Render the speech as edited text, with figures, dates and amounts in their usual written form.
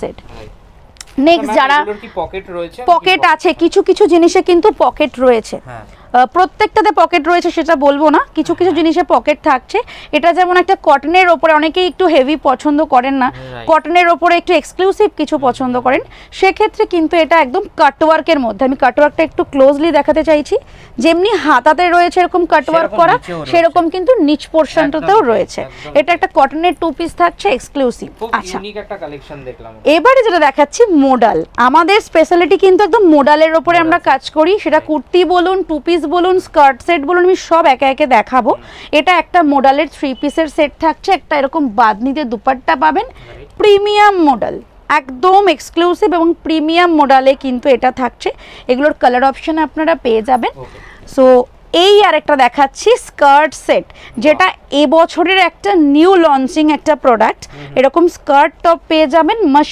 Set. Next যারা pocket আছে, কিছু কিছু জিনিসে কিন্তু পকেট রয়েছে, প্রত্যেকটাতে পকেট রয়েছে সেটা বলবো না, কিছু কিছু জিনিসে পকেট থাকছে। এটা যেমন একটা কটনের ওপরে, অনেকেই একটু হেভি পছন্দ করেন না, কটনের ওপরে একটু এক্সক্লুসিভ কিছু পছন্দ করেন, সেক্ষেত্রে কিন্তু এটা একদম কাটওয়ার্কের মধ্যে। আমি কাটওয়ার্কটা একটু ক্লোজলি দেখাতে চাইছি। যেমনি হাতাতে রয়েছে এরকম কাটওয়ার্ক করা, সেরকম কিন্তু নিচ পোর্শনটাতেও রয়েছে। এটা একটা কটনের 2 পিস থাকছে এক্সক্লুসিভ। আচ্ছা, এবারে যেটা দেখাচ্ছি মোডাল। আমাদের স্পেশালিটি কিন্তু একদম মোডালের ওপরে আমরা কাজ করি, সেটা কুর্তি বলুন, 2 পিস বলুন, স্কার্ট সেট বলুন, আমি সব একে একে দেখাবো। এটা একটা মোডালের 3 পিসের সেট থাকছে, একটা এরকম বাঁধনিতে দুপাট্টা পাবেন, প্রিমিয়াম মডেল, একদম এক্সক্লুসিভ এবং প্রিমিয়াম মডেলে কিন্তু এটা থাকছে। এগুলোর কালার অপশন আপনারা পেয়ে যাবেন। সো এই আরেকটা দেখাচ্ছি স্কার্ট সেট, যেটা এবছরের একটা নিউ লঞ্চিং একটা প্রোডাক্ট। এরকম স্কার্ট টপ পেয়ে যাবেন, মাশ